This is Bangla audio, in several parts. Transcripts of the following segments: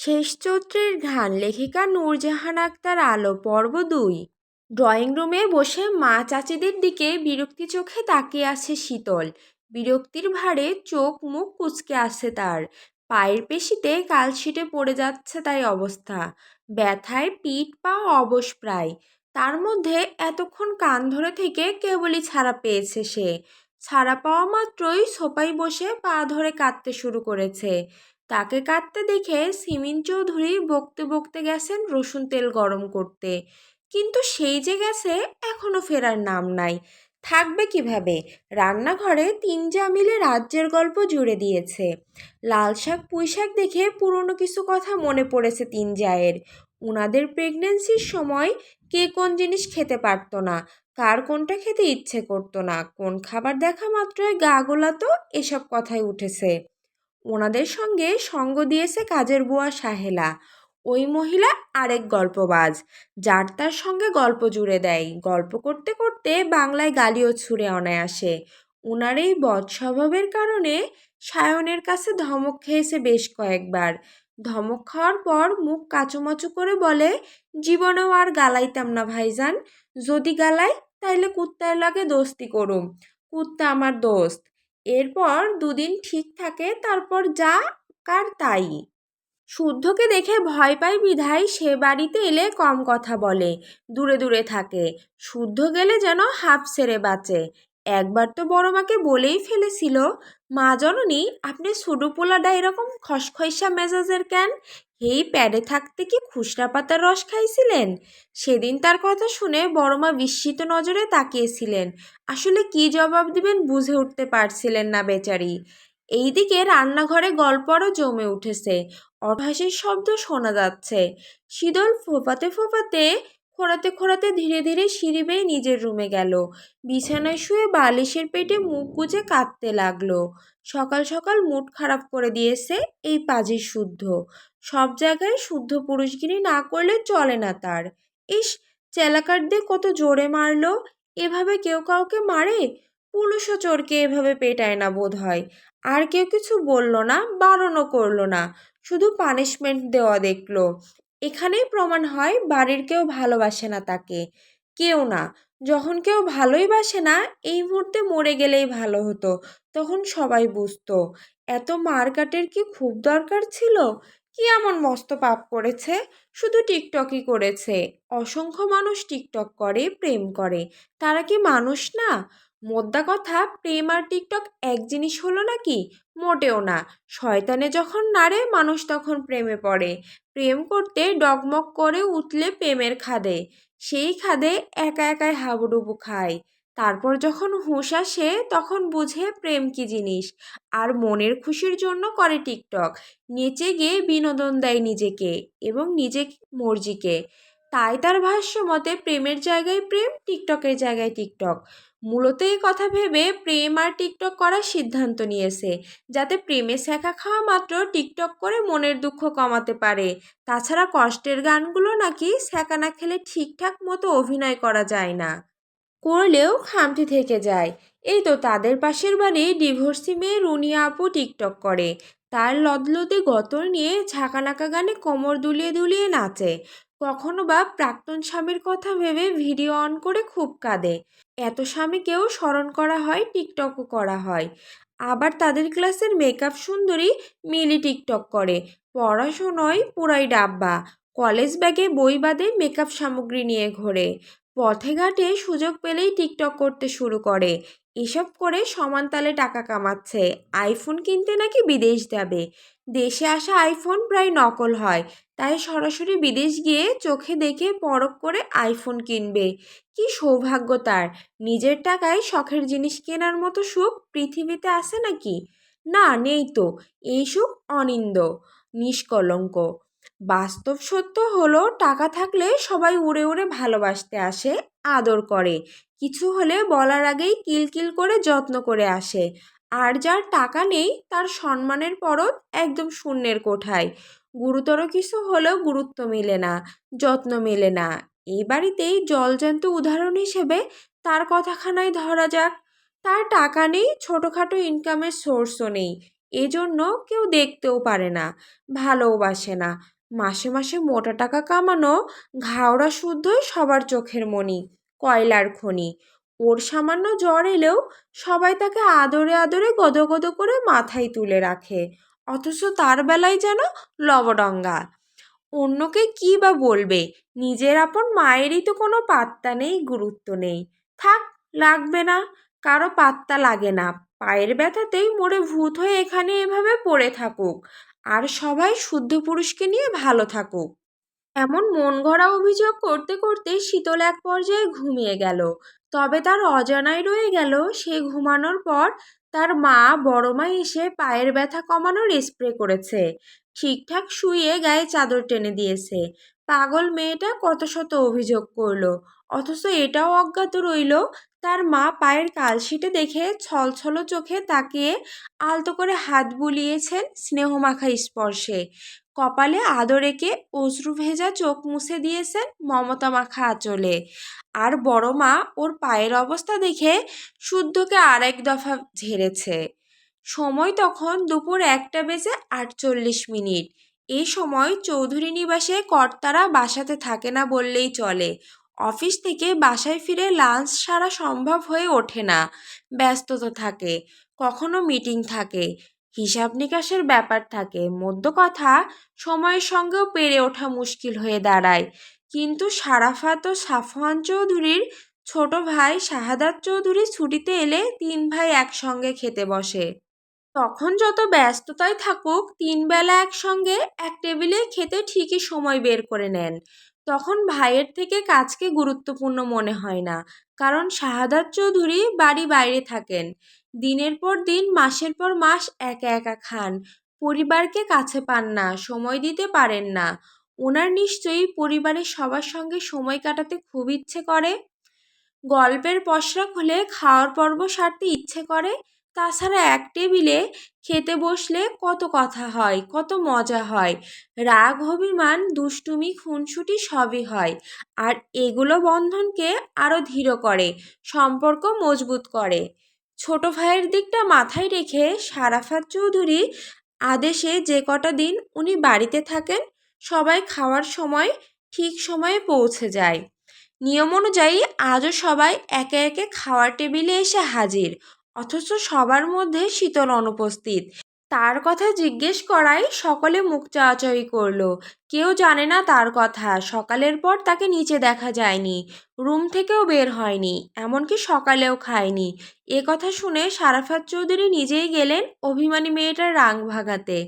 শেষ চরিত্রের ঘ্রাণ লেখিকা নূরজাহান আক্তার আলো পর্ব ২। ড্রয়িং রুমে বসে মা চাচিদের দিকে বিরক্তি চোখে তাকিয়ে আছে শীতল। বিরক্তির ভারে চোখ মুখ কুঁচকে আসছে তার। পায়ের পেশিতে কালশিটে পড়ে যাচ্ছে তাই অবস্থা। ব্যথায় পিঠ পা অবশ প্রায়। তার মধ্যে এতক্ষণ কান ধরে থেকে কেবলই ছাড়া পেয়েছে সে। ছাড়া পাওয়া মাত্রই সোফায় বসে পা ধরে কাঁদতে শুরু করেছে। তাকে কাঁদতে দেখে সিমিন চৌধুরী বকতে বকতে গেছেন রসুন তেল গরম করতে, কিন্তু সেই যে গেছে এখনো ফেরার নাম নাই। থাকবে কিভাবে? রান্নাঘরে তিন যা মিলে রাজ্যের গল্প জুড়ে দিয়েছে। লাল শাক পুঁই শাক দেখে পুরনো কিছু কথা মনে পড়েছে তিন জায়ের। উনাদের প্রেগনেন্সির সময় কে কোন জিনিস খেতে পারতো না, কার কোনটা খেতে ইচ্ছে করতো না, কোন খাবার দেখা মাত্রই গা গোলাতো, এসব কথাই উঠেছে। ওনাদের সঙ্গে সঙ্গ দিয়েছে কাজের বুয়া সাহেলা। ওই মহিলা আরেক গল্পবাজ, যার তার সঙ্গে গল্প জুড়ে দেয়। গল্প করতে করতে বাংলায় গালিও ছুঁড়ে অনায়াসে। উনার এই বদ স্বভাবের কারণে সায়নের কাছে ধমক খেয়েছে বেশ কয়েকবার। ধমক খাওয়ার পর মুখ কাচুমাচু করে বলে, জীবনেও আর গালাইতাম না ভাইজান। যদি গালাই তাইলে কুত্তায় লাগে দোস্তি করুম। কুত্তা আমার দোস্ত। এরপর দুদিন ঠিক থাকে, তারপর যা কার তাই। শুদ্ধকে দেখে ভয় পায় বিধায় সে বাড়িতে এলে কম কথা বলে, দূরে দূরে থাকে। শুদ্ধ গেলে যেন হাঁপ ছেড়ে বাঁচে। একবার তো বড় মাকে বলেই ফেলেছিল, মা জননী আপনি সুডু পোলাডা এরকম খসখসা মেজাজের কেন? এই প্যাডে থাকতে কি খুচরা পাতার রস খাইছিলেন? সেদিন তার কথা শুনে বড় মা বিস্মিত নজরে তাকিয়েছিলেন। আসলে কি জবাব দিবেন বুঝে উঠতে পারছিলেন না বেচারি। এইদিকে রান্নাঘরে গল্প আরও জমে উঠেছে। অট্টহাসির শব্দ শোনা যাচ্ছে। শীতল ফোঁপাতে ফোঁপাতে খোঁড়াতে খোঁড়াতে ধীরে ধীরে সিঁড়ি বেয়ে নিজের রুমে গেল। বিছানায় শুয়ে বালিশের পেটে মুখ গুজে কাঁদতে লাগলো। সকাল সকাল মুড খারাপ করে দিয়েছে এই পাজি শুদ্ধ। সব জায়গায় শুদ্ধ পুরুষগিরি না করলে চলে না তার। ইস, চেলাকার দিয়ে কত জোরে মারলো। এভাবে কেউ কাউকে মারে? পুলিশও চোরকে এভাবে পেটায় না বোধ হয়। আর কেউ কিছু বলল না, বারণও করলো না, শুধু পানিশমেন্ট দেওয়া দেখলো। এখানেই প্রমাণ হয় বাড়ির কেউ ভালোবাসে না তাকে। কেউ না। যখন কেউ ভালোই বাসে না, এই মুহূর্তে মরে গেলেই ভালো হতো, তখন সবাই বুঝতো। এত মারকাটের কি খুব দরকার ছিল? কি এমন মস্ত পাপ করেছে? শুধু টিকটকই করেছে। অসংখ্য মানুষ টিকটক করে, প্রেম করে। তারা কি মানুষ না? মোদ্দা কথা, প্রেম আর টিকটক এক জিনিস হলো নাকি? মোটেও না। শয়তানে যখন নাড়ে মানুষ তখন প্রেমে পড়ে। প্রেম করতে ডগমগ করে উঠলে প্রেমের খাদে। সেই খাদে একা একাই হাবুডুবু খায়। তারপর যখন হুঁশ আসে তখন বুঝে প্রেম কি জিনিস। আর মনের খুশির জন্য করে টিকটক। নেচে গিয়ে বিনোদন দেয় নিজেকে এবং নিজে মর্জিকে। তাই তার ভাষ্য মতে প্রেমের জায়গায় প্রেম, টিকটকের জায়গায় টিকটক। মূলত এই কথা ভেবে প্রেম আর টিকটক করার সিদ্ধান্ত নিয়েছে, যাতে প্রেমে ছ্যাঁকা খাওয়া মাত্র টিকটক করে মনের দুঃখ কমাতে পারে। তাছাড়া কষ্টের গানগুলো নাকি ছ্যাঁকা না খেলে ঠিকঠাক মতো অভিনয় করা যায় না, করলেও খামতি থেকে যায়। এই তো তাদের পাশের বাড়ি ডিভোর্সি মেয়ে রুনিয়া আপু টিকটক করে। তার লদলদে গতর নিয়ে ঝাঁকানাকা গানে কোমর দুলিয়ে দুলিয়ে নাচে। কখনো বা প্রাক্তন স্বামীর কথা ভেবে ভিডিও অন করে খুব কাঁদে। এত স্বামীকেও স্মরণ করা হয়, টিকটকও করা হয়। আবার তাদের ক্লাসের মেকআপ সুন্দরী মিলি টিকটক করে। পড়াশোনায় পুরাই ডাব্বা। কলেজ ব্যাগে বই বাদে মেকআপ সামগ্রী নিয়ে ঘোরে। পথে ঘাটে সুযোগ পেলেই টিকটক করতে শুরু করে। এসব করে সমান তালে টাকা কামাচ্ছে। আইফোন কিনতে নাকি বিদেশ যাবে। দেশে আসা আইফোন প্রায় নকল হয়, তাই সরাসরি বিদেশ গিয়ে চোখে দেখে পরখ করে আইফোন কিনবে। কি সৌভাগ্য তার! নিজের টাকায় শখের জিনিস কেনার মতো সুখ পৃথিবীতে আছে নাকি? না, নেই তো। এই সুখ অনিন্দ, নিষ্কলঙ্ক। বাস্তব সত্য হলো, টাকা থাকলে সবাই উড়ে উড়ে ভালোবাসতে আসে, আদর করে। কিছু হলে বলার আগেই কিলকিল করে যত্ন করে আসে। আর যার টাকা নেই তার সম্মানের পরত একদম শূন্যের কোঠায়। গুরুতর কিছু হলেও গুরুত্ব মেলে না, যত্ন মেলে না। এই বাড়িতেই জলজ্যান্ত উদাহরণ হিসেবে তার কথাখানাই ধরা যাক। তার টাকা নেই, ছোটোখাটো ইনকামের সোর্সও নেই। এজন্য কেউ দেখতেও পারে না, ভালোবাসে না। মাসে মাসে মোটা টাকা কামানো ঘাওড়া শুদ্ধই সবার চোখের মণি, কয়লার খনি। ওর সামান্য জ্বর এলেও সবাই তাকে আদরে আদরে গদো গদো করে মাথায় তুলে রাখে, অথচ তার বেলায় যেন লবডঙ্গা। অন্যকে কি বা বলবে, নিজের আপন মায়েরই তো কোনো পাত্তা নেই, গুরুত্ব নেই। থাক, লাগবে না, কারো পাত্তা লাগে না। পায়ের ব্যথাতেই মোড়ে ভূত হয়ে এখানে এভাবে পড়ে থাকুক, আর সবাই শুদ্ধ পুরুষকে নিয়ে ভালো থাকুক। এমন মন গড়া অভিযোগ করতে করতে শীতল এক পর্যায়ে ঘুমিয়ে গেল। তবে তার অজানায় রয়ে গেল, সে ঘুমানোর পর তার মা, বড় মা এসে পায়ের ব্যথা কমানোর স্প্রে করেছে, ঠিকঠাক শুয়ে গায়ে চাদর টেনে দিয়েছে। পাগল মেয়েটা কত শত অভিযোগ করলো, অথচ এটাও অজ্ঞাত রইল তার মা পায়ের কালশিটে দেখে ছলছল চোখে তাকিয়ে আলতো করে হাত বুলিয়েছেন স্নেহমাখা স্পর্শে। কপালে আদর এঁকে অশ্রু ভেজা চোখ মুছে দিয়েছেন মমতা মাখা আঁচলে। আর বড় মা ওর পায়ের অবস্থা দেখে শুদ্ধকে আরেক দফা ঝেড়েছে। সময় তখন দুপুর 1:48। এই সময় চৌধুরী নিবাসে কর্তারা বাসাতে থাকে না বললেই চলে। অফিস থেকে বাসায় ফিরে লাঞ্চ সারা সম্ভব হয়ে ওঠে না, ব্যস্ততা থাকে, কখনো মিটিং থাকে, হিসাব নিকাশের ব্যাপার থাকে, মধ্য কথা সময়ের সঙ্গেও পেরে ওঠা মুশকিল হয়ে দাঁড়ায়। কিন্তু সারাফাত ও সাফওয়ান চৌধুরীর ছোট ভাই শাহাদাত চৌধুরী ছুটিতে এলে 3 ভাই একসঙ্গে খেতে বসে। তখন যত ব্যস্ততায় থাকুক, 3 বেলা একসঙ্গে এক টেবিলে খেতে ঠিকই সময় বের করে নেন। তখন ভাইয়ের থেকে কাজকে গুরুত্বপূর্ণ মনে হয় না, কারণ শাহাদাত চৌধুরী বাড়ি বাইরে থাকেন। দিনের পর দিন, মাসের পর মাস একা একা খান, পরিবারকে কাছে পান না, সময় দিতে পারেন না। ওনার নিশ্চয়ই পরিবারের সবার সঙ্গে সময় কাটাতে খুব ইচ্ছে করে। গল্পের পসরা খুলে খাওয়ার পর্ব সারতে ইচ্ছে করে। তাছাড়া এক টেবিলে খেতে বসলে কত কথা হয়, কত মজা হয়, রাগ অভিমান দুষ্টুমি খুনসুটি সবই হয়। আর এগুলো বন্ধনকে আরও দৃঢ় করে, সম্পর্ক মজবুত করে। ছোট ভাইয়ের দিকটা মাথায় রেখে সারাফাত চৌধুরী আদেশে যে কটা দিন উনি বাড়িতে থাকেন, সবাই খাওয়ার সময় ঠিক সময়ে পৌঁছে যায়। নিয়ম অনুযায়ী আজও সবাই একে একে খাওয়ার টেবিলে এসে হাজির, অথচ সবার মধ্যে শীতল অনুপস্থিত। তার কথা জিজ্ঞেস করায় সকলে মুখ চাওয়াচাওয়ি করলো। কেউ জানে না তার কথা। সকালের পর তাকে নিচে দেখা যায়নি, রুম থেকেও বের হয়নি, এমনকি সকালেও খায়নি। এ কথা শুনে সারাফাত চৌধুরী নিজেই গেলেন অভিমানী মেয়েটার রাগ ভাগাতে।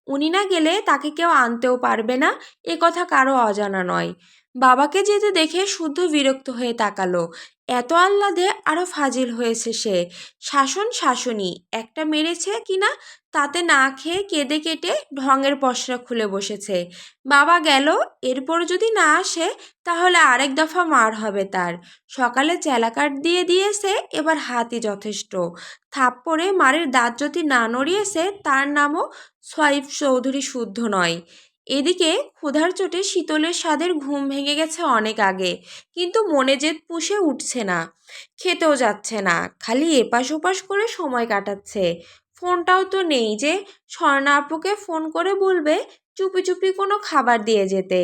উনি না গেলে তাকে কেউ আনতেও পারবে না, এ কথা কারো অজানা নয়। বাবাকে যেতে দেখে শুদ্ধ বিরক্ত হয়ে তাকালো। এত আহ্লাদে আরো ফাজিল হয়েছে সে। শাসন শাসনই, একটা মেরেছে কিনা তাতে না খেয়ে কেঁদে কেটে ঢঙের পসরা খুলে বসেছে। বাবা গেল, এরপর যদি না আসে তাহলে আরেক দফা মার হবে তার। সকালে চেলাকাট দিয়ে দিয়েছে, এবার হাতই যথেষ্ট। থাপ্পড়ে মারের দাঁত যদি না নড়িয়েছে, তার নামও সোয়াইপ চৌধুরী শুদ্ধ নয়। এদিকে ক্ষুধার চোটে শীতলের স্বাদের ঘুম ভেঙে গেছে অনেক আগে, কিন্তু মনে জেদ পুষে উঠছে না। খেতেও যাচ্ছে না, খালি এপাশ ওপাশ করে সময় কাটাচ্ছে। ফোনটাও তো নেই যে স্বর্ণা আপুকে ফোন করে বলবে চুপি চুপি কোনো খাবার দিয়ে যেতে।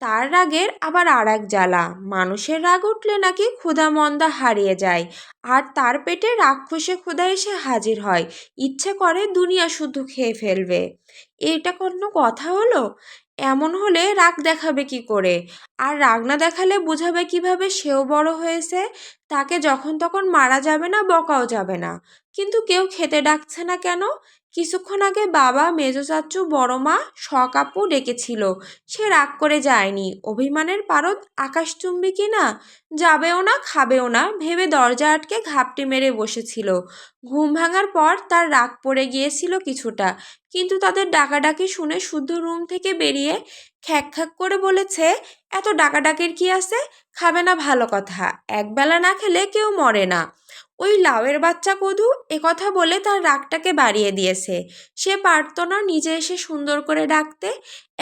তার রাগের আবার আর এক জ্বালা, মানুষের রাগ উঠলে নাকি ক্ষুধা মন্দা হারিয়ে যায়, আর তার পেটে রাক্ষসে ক্ষুধা এসে হাজির হয়, ইচ্ছে করে দুনিয়া শুদ্ধ খেয়ে ফেলবে। এটা কোনো কথা হলো? এমন হলে রাগ দেখাবে কি করে? আর রাগ না দেখালে বুঝাবে কিভাবে সেও বড় হয়েছে? তাকে যখন তখন মারা যাবে না, বকাও যাবে না। কিন্তু কেউ খেতে ডাকছে না কেন? কিছুক্ষণ আগে বাবা, মেজো চাচু, বড় মা, শখ আপু ডেকেছিল, সে রাগ করে যায়নি। অভিমানের পারদ আকাশচুম্বী কিনা, যাবেও না খাবেও না ভেবে দরজা আটকে ঘাপটি মেরে বসেছিল। ঘুম ভাঙার পর তার রাগ পড়ে গিয়েছিল কিছুটা, কিন্তু তাদের ডাকাডাকি শুনে শুদ্ধ রুম থেকে বেরিয়ে খ্যাক খ্যাক করে বলেছে, এত ডাকাডাকির কি আছে? খাবে না ভালো কথা, একবেলা না খেলে কেউ মরে না। ওই লাউয়ের বাচ্চা কদু কথা বলে তার রাগটাকে বাড়িয়ে দিয়েছে। সে পারত না নিজে এসে সুন্দর করে ডাকতে?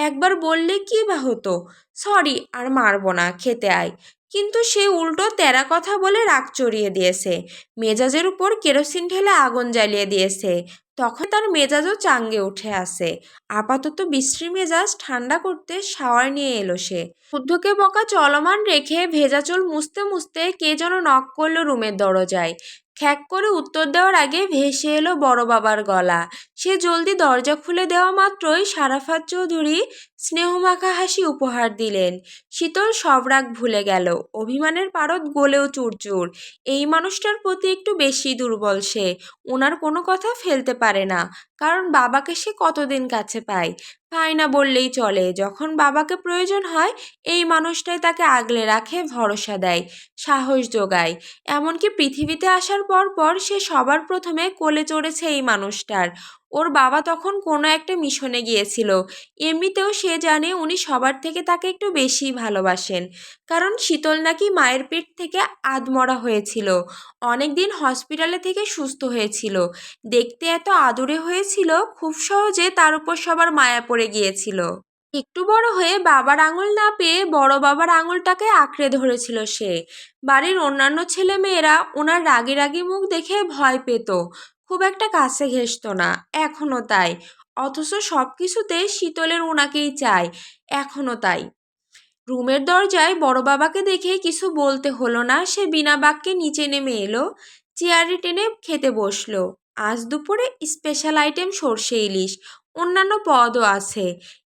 একবার বললে কি বা হতো, সরি আর মারবো না, খেতে আয়। কিন্তু সে উল্টো তেরা কথা বলে রাগ চড়িয়ে দিয়েছে, মেজাজের উপর কেরোসিন ঢেলে আগুন জ্বালিয়ে দিয়েছে। তখন তার মেজাজও চাঙ্গে উঠে আসে। আপাতত বিশ্রী মেজাজ ঠান্ডা করতে শাওয়ার নিয়ে এলো সে। শুদ্ধকে বকা চলমান রেখে ভেজা চুল মুছতে মুছতে কে যেন নক করলো রুমের দরজায়। খ্যাক করে উত্তর দেওয়ার আগে ভেসে এলো বড় বাবার গলা। সে জলদি দরজা খুলে দেওয়া মাত্রই সারাফাত চৌধুরী স্নেহমাখা হাসি উপহার দিলেন। শীতল সব রাগ ভুলে গেল, অভিমানের পারদ গলেও চুরচুর। এই মানুষটার প্রতি একটু বেশি দুর্বল সে। ওনার কোনো কথা ফেলতে পারে না, কারণ বাবাকে সে কতদিন কাছে পায়। পায় না বললেই চলে। যখন বাবাকে প্রয়োজন হয় এই মানুষটাই তাকে আগলে রাখে, ভরসা দেয়, সাহস যোগায়। এমনকি পৃথিবীতে আসার পর পর সে সবার প্রথমে কোলে চড়েছে এই মানুষটার। ওর বাবা তখন কোনো একটা মিশনে গিয়েছিল। এমনিতেও সে জানে উনি সবার থেকে তাকে একটু বেশি ভালোবাসেন, কারণ শীতল নাকি মায়ের পেট থেকে আধমরা হয়েছিল, অনেকদিন হসপিটালে থেকে সুস্থ হয়েছিল। দেখতে এত আদুরে হয়েছিল, খুব সহজে তার উপর সবার মায়া পড়ে গিয়েছিল। একটু বড় হয়ে বাবার আঙুল না পেয়ে বড় বাবার আঙুলটাকে আঁকড়ে ধরেছিল সে। বাড়ির অন্যান্য ছেলে মেয়েরা ওনার রাগী রাগী মুখ দেখে ভয় পেত, খুব একটা কাছে ঘেঁষত না, এখনও তাই। অথচ সব কিছুতে শীতলের ওনাকেই চায়, এখনও তাই। রুমের দরজায় বড় বাবাকে দেখে কিছু বলতে হলো না, সে বিনা বাক্যে নিচে নেমে এলো, চেয়ারে টেনে খেতে বসলো। আজ দুপুরে স্পেশাল আইটেম সর্ষে ইলিশ, অন্যান্য পদও আছে।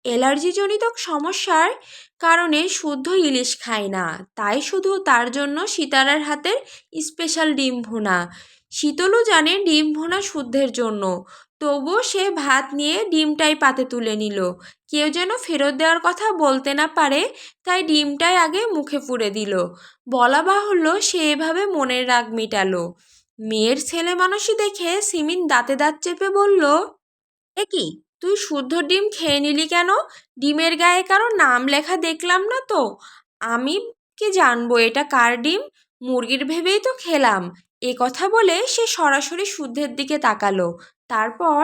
অ্যালার্জিজনিত সমস্যার কারণে শুদ্ধ ইলিশ খায় না, তাই শুধু তার জন্য সিতারার হাতের স্পেশাল ডিম ভুনা। শীতলও জানে ডিম ভুনা শুদ্ধের জন্য, তবুও সে ভাত নিয়ে ডিমটাই পাতে তুলে নিল। কেউ যেন ফেরত দেওয়ার কথা বলতে না পারে, তাই ডিমটাই আগে মুখে পুরে দিল। বলা বাহুল্য সে এভাবে মনের রাগ মেটালো। মেয়ের ছেলে মানুষই দেখে সিমিন দাঁতে দাঁত চেপে বলল, এ কি, তুই শুদ্ধ ডিম খেয়ে নিলি কেন? ডিমের গায়ে কারো নাম লেখা দেখলাম না তো। আমি কি জানবো এটা কার ডিম? মুরগির ভেবেই তো খেলাম। এ কথা বলে সে সরাসরি শুদ্ধের দিকে তাকালো, তারপর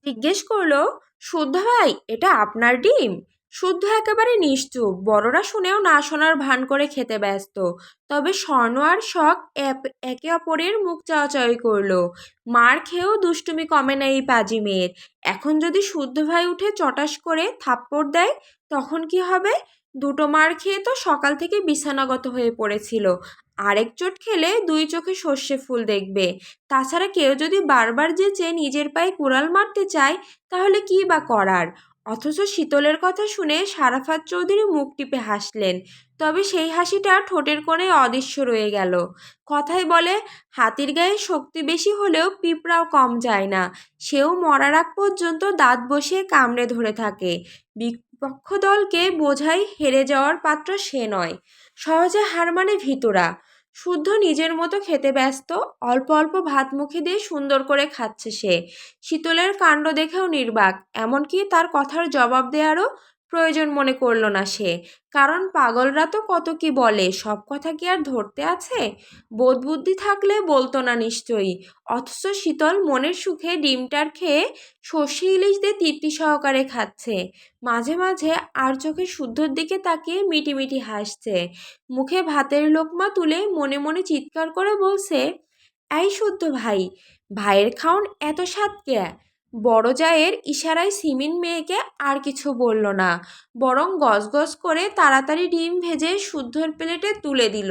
জিজ্ঞেস করলো, শুদ্ধ ভাই, এটা আপনার ডিম? শুদ্ধ একেবারে নিশ্চুপ, বড়রা শুনেও না শোনার ভান করে খেতে ব্যস্ত। তবে স্বর্ণ আর শখ একে অপরের মুখ চাওয়াচাওয়ি করলো। মার খেয়েও দুষ্টুমি কমে না এই পাজি মেয়ের। এখন যদি শুদ্ধ ভাই উঠে চটাস করে থাপ্পড় দেয় তখন কি হবে? দুটো মার খেয়ে তো সকাল থেকে বিছানাগত হয়ে পড়েছিল, আরেক চোট খেলে দুই চোখে সর্ষে ফুল দেখবে। তাছাড়া কেউ যদি বারবার যেচে নিজের পায়ে কুড়াল মারতে চায় তাহলে কি বা করার? অথচ শীতলের কথা শুনে সারাফাত চৌধুরী মুখ টিপে হাসলেন, তবে সেই হাসিটা ঠোঁটের কোণে অদৃশ্য রয়ে গেল। কথায় বলে, হাতির গায়ে শক্তি বেশি হলেও পিঁপড়াও কম যায় না। সেও মরার আগ পর্যন্ত দাঁত বসিয়ে কামড়ে ধরে থাকে। বিপক্ষ দলকে বোঝাই হেরে যাওয়ার পাত্র সে নয়, সহজে হার মানে ভীতুরা। শুদ্ধ নিজের মতো খেতে ব্যস্ত, অল্প অল্প ভাত মুখে দিয়ে সুন্দর করে খাচ্ছে সে। শীতলের কাণ্ড দেখেও নির্বাক, এমনকি তার কথার জবাব দেওয়ারও প্রয়োজন মনে করল না সে, কারণ পাগলরা তো কত কি বলে, সব কথা কি আর ধরতে আছে? বোধ বুদ্ধি থাকলে বলতো না নিশ্চয়ই। অথচ শীতল মনের সুখে ডিমটার খেয়ে সর্ষে ইলিশ দিয়ে তৃপ্তি সহকারে খাচ্ছে, মাঝে মাঝে আর চোখে শুদ্ধর দিকে তাকিয়ে মিটিমিটি হাসছে। মুখে ভাতের লোকমা তুলে মনে মনে চিৎকার করে বলছে, এই শুদ্ধ ভাই, ভাইয়ের খাওন এত স্বাদ কে? বড় জায়ের ইশারায় সিমিন মেয়েকে আর কিছু বলল না, বরং গজগজ করে তাড়াতাড়ি ডিম ভেজে শুদ্ধর প্লেটে তুলে দিল।